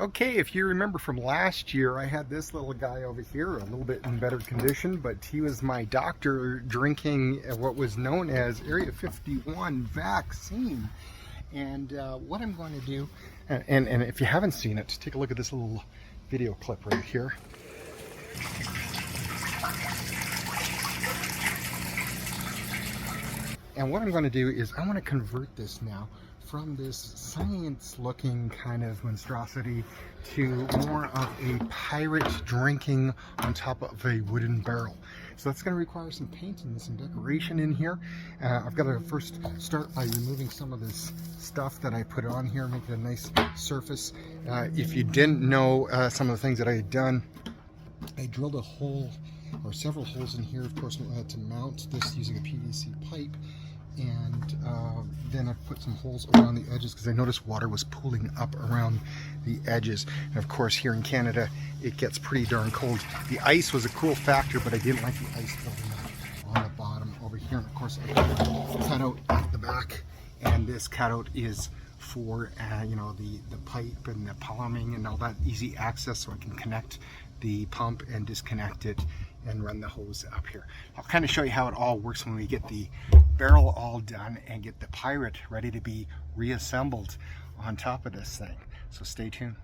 Okay, if you remember from last year, I had this little guy over here, a little bit in better condition, but he was my doctor drinking what was known as Area 51 vaccine. And what I'm going to do, and if you haven't seen it, take a look at this little video clip right here. And what I'm going to do is I want to convert this now from this science-looking kind of monstrosity to more of a pirate drinking on top of a wooden barrel. So that's going to require some paint and some decoration in here. I've got to first start by removing some of this stuff that I put on here, make it a nice surface. If you didn't know some of the things that I had done, I drilled a hole or several holes in here, of course, to mount this using a PVC pipe. And then I put some holes around the edges because I noticed water was pooling up around the edges. And of course, here in Canada, it gets pretty darn cold. The ice was a cool factor, but I didn't like the ice building up on the bottom over here. And of course, I put a cutout at the back, and this cutout is for you know, the pipe and the plumbing and all that, easy access, so I can connect the pump and disconnect it and run the hose up here. I'll kind of show you how it all works when we get the barrel all done and get the pirate ready to be reassembled on top of this thing. So stay tuned.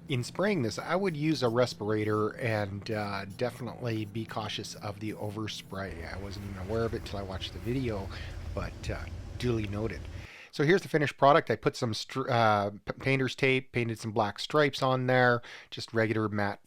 In spraying this, I would use a respirator and definitely be cautious of the overspray. I wasn't even aware of it till I watched the video, but duly noted. So here's the finished product. I put some painter's tape, painted some black stripes on there, just regular matte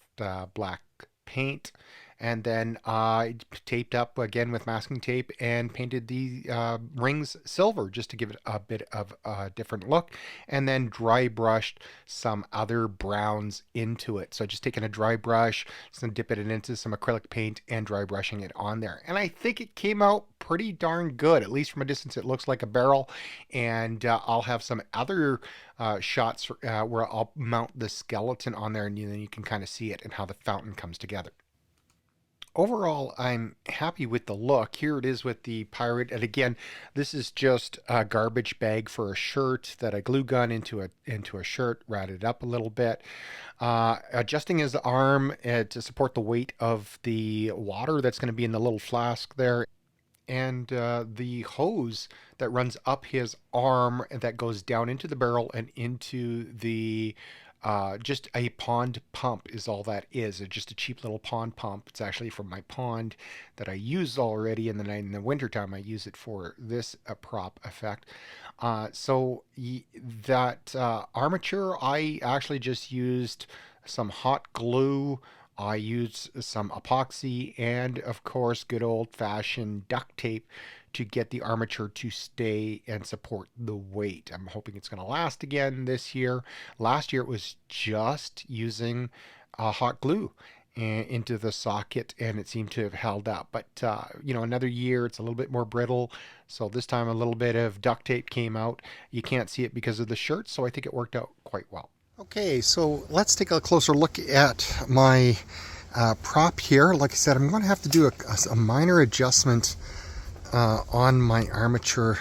black paint. And then I taped up again with masking tape and painted the rings silver just to give it a bit of a different look, and then dry brushed some other browns into it. So just taking a dry brush, just dipping it into some acrylic paint and dry brushing it on there. And I think it came out pretty darn good. At least from a distance it looks like a barrel. And I'll have some other shots where I'll mount the skeleton on there, and then you can kind of see it and how the fountain comes together. Overall, I'm happy with the look. Here it is with the pirate. And again, this is just a garbage bag for a shirt that I glue gun into a shirt, ratted up a little bit. Adjusting his arm to support the weight of the water that's going to be in the little flask there. And the hose that runs up his arm that goes down into the barrel and into the just a pond pump is all that is. It's just a cheap little pond pump. It's actually from my pond that I use already, and then in the wintertime I use it for this prop effect. So that armature, I actually just used some hot glue. I used some epoxy and, of course, good old-fashioned duct tape to get the armature to stay and support the weight. I'm hoping it's going to last again this year. Last year it was just using hot glue into the socket, and it seemed to have held up. But you know, another year it's a little bit more brittle, so this time a little bit of duct tape came out. You can't see it because of the shirt, so I think it worked out quite well. Okay, so let's take a closer look at my prop here. Like I said, I'm going to have to do a minor adjustment on my armature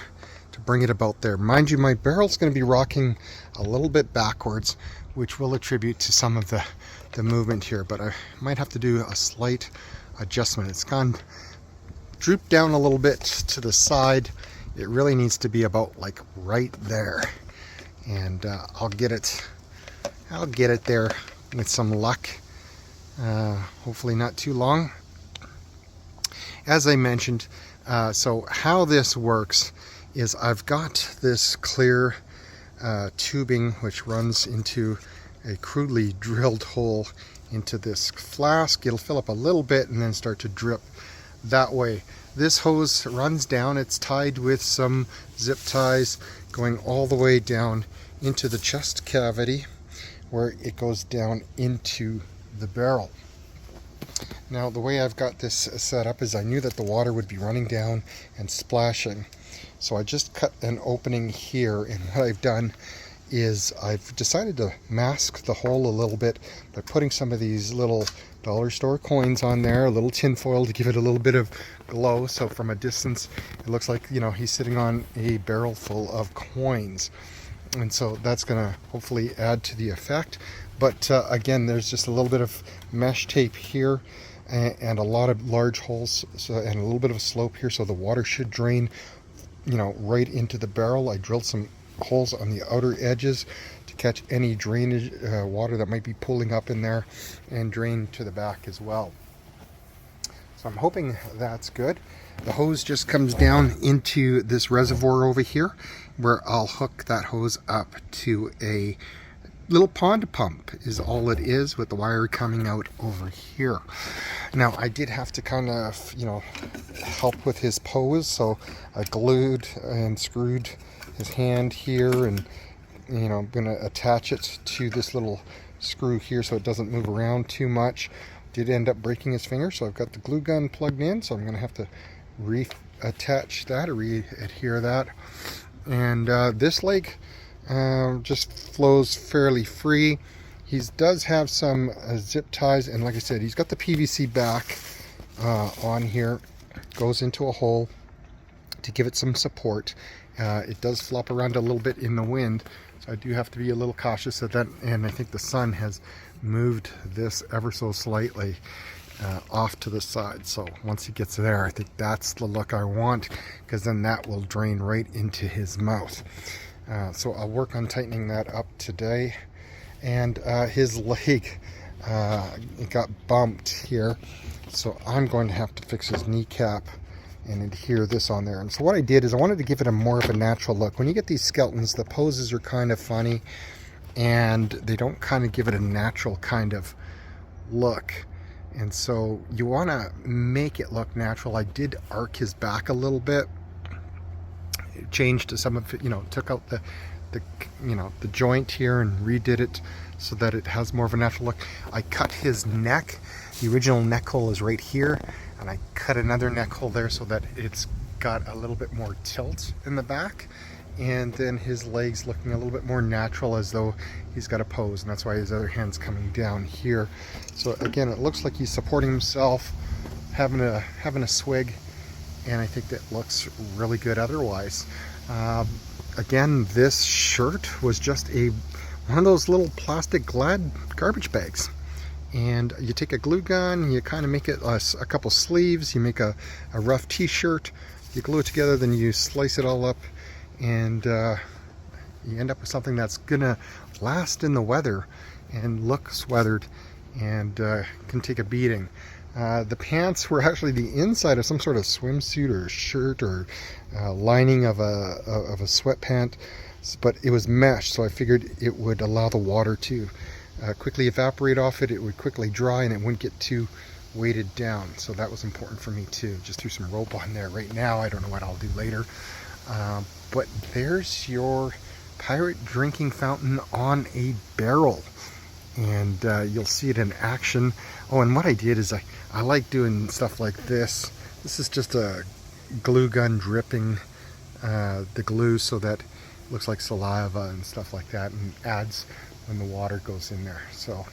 to bring it about there. Mind you, my barrel's going to be rocking a little bit backwards, which will attribute to some of the movement here, but I might have to do a slight adjustment. It's gone drooped down a little bit to the side. It really needs to be about like right there, and I'll get it there with some luck. Hopefully not too long. As I mentioned, so how this works is I've got this clear tubing which runs into a crudely drilled hole into this flask. It'll fill up a little bit and then start to drip that way. This hose runs down. It's tied with some zip ties going all the way down into the chest cavity where it goes down into the barrel. Now the way I've got this set up is I knew that the water would be running down and splashing. So I just cut an opening here, and what I've done is I've decided to mask the hole a little bit by putting some of these little dollar store coins on there, a little tin foil to give it a little bit of glow, so from a distance it looks like, you know, he's sitting on a barrel full of coins. And so that's going to hopefully add to the effect. But again, there's just a little bit of mesh tape here and a lot of large holes, and a little bit of a slope here, so the water should drain, you know, right into the barrel. I drilled some holes on the outer edges to catch any drainage water that might be pooling up in there and drain to the back as well. So I'm hoping that's good. The hose just comes down into this reservoir over here, where I'll hook that hose up to a little pond pump is all it is, with the wire coming out over here. Now I did have to kind of, you know, help with his pose, so I glued and screwed his hand here, and, you know, I'm going to attach it to this little screw here so it doesn't move around too much. Did end up breaking his finger, so I've got the glue gun plugged in, so I'm going to have to reattach that or re-adhere that. And this leg just flows fairly free. He does have some zip ties, and like I said, he's got the PVC back on here. Goes into a hole to give it some support. It does flop around a little bit in the wind, so I do have to be a little cautious of that. And I think the sun has moved this ever so slightly off to the side. So once he gets there, I think that's the look I want, because then that will drain right into his mouth. So I'll work on tightening that up today. And his leg it got bumped here, so I'm going to have to fix his kneecap and adhere this on there. And so what I did is I wanted to give it a more of a natural look. When you get these skeletons, the poses are kind of funny and they don't kind of give it a natural kind of look. And so you want to make it look natural. I did arc his back a little bit, changed some of it, you know, took out the joint here and redid it so that it has more of a natural look. I cut his neck. The original neck hole is right here, and I cut another neck hole there so that it's got a little bit more tilt in the back. And then his legs looking a little bit more natural, as though he's got a pose, and that's why his other hand's coming down here. So again, it looks like he's supporting himself, having a swig, and I think that looks really good otherwise. Again, this shirt was just one of those little plastic Glad garbage bags, and you take a glue gun, you kind of make it a couple sleeves, you make a rough t-shirt, you glue it together, then you slice it all up, and you end up with something that's gonna last in the weather and looks weathered and can take a beating. The pants were actually the inside of some sort of swimsuit or shirt or lining of a sweatpant, but it was mesh, so I figured it would allow the water to quickly evaporate off it. It would quickly dry and it wouldn't get too weighted down, so that was important for me too. Just threw some rope on there right now. I don't know what I'll do later, but there's your pirate drinking fountain on a barrel, and you'll see it in action. Oh, and what I did is I like doing stuff like this. This is just a glue gun dripping the glue so that it looks like saliva and stuff like that, and adds when the water goes in there. So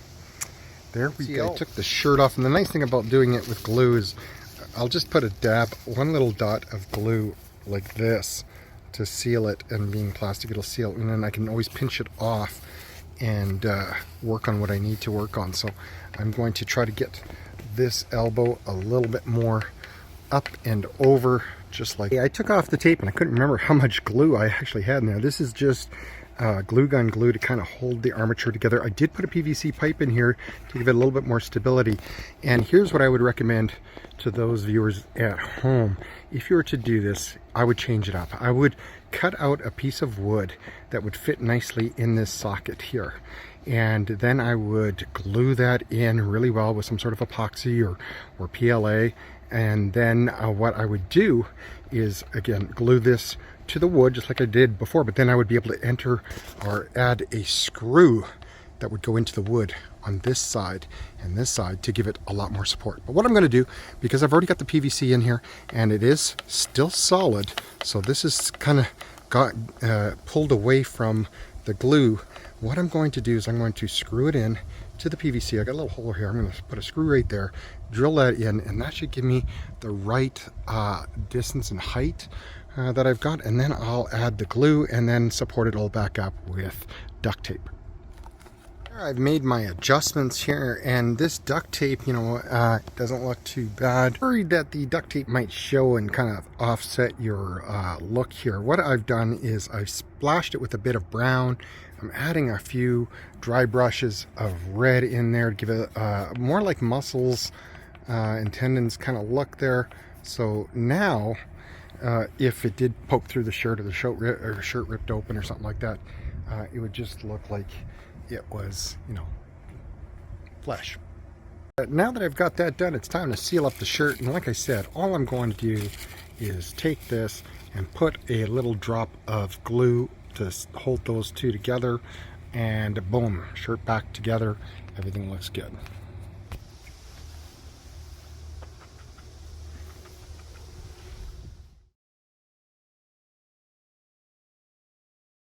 there we go. I took the shirt off, and the nice thing about doing it with glue is I'll just put a dab, one little dot of glue like this to seal it, and being plastic it'll seal, and then I can always pinch it off and work on what I need to work on. So I'm going to try to get this elbow a little bit more up and over, just like I took off the tape and I couldn't remember how much glue I actually had in there. This is just glue gun glue to kind of hold the armature together. I did put a PVC pipe in here to give it a little bit more stability. And here's what I would recommend to those viewers at home. If you were to do this, I would change it up. I would cut out a piece of wood that would fit nicely in this socket here, and then I would glue that in really well with some sort of epoxy or PLA. And then what I would do is, again, glue this to the wood just like I did before, but then I would be able to enter or add a screw that would go into the wood on this side and this side to give it a lot more support. But what I'm going to do, because I've already got the PVC in here and it is still solid, so this is kind of got pulled away from the glue, what I'm going to do is I'm going to screw it in to the PVC. I got a little hole here. I'm going to put a screw right there, drill that in, and that should give me the right distance and height that I've got, and then I'll add the glue and then support it all back up with duct tape. I've made my adjustments here, and this duct tape, you know, doesn't look too bad. Worried that the duct tape might show and kind of offset your look here. What I've done is I've splashed it with a bit of brown. I'm adding a few dry brushes of red in there to give it more like muscles and tendons kind of look there. So now, if it did poke through the shirt or the shirt ripped open or something like that, it would just look like it was, you know, flesh. But now that I've got that done, it's time to seal up the shirt. And like I said, all I'm going to do is take this and put a little drop of glue to hold those two together, and boom, shirt back together. Everything looks good.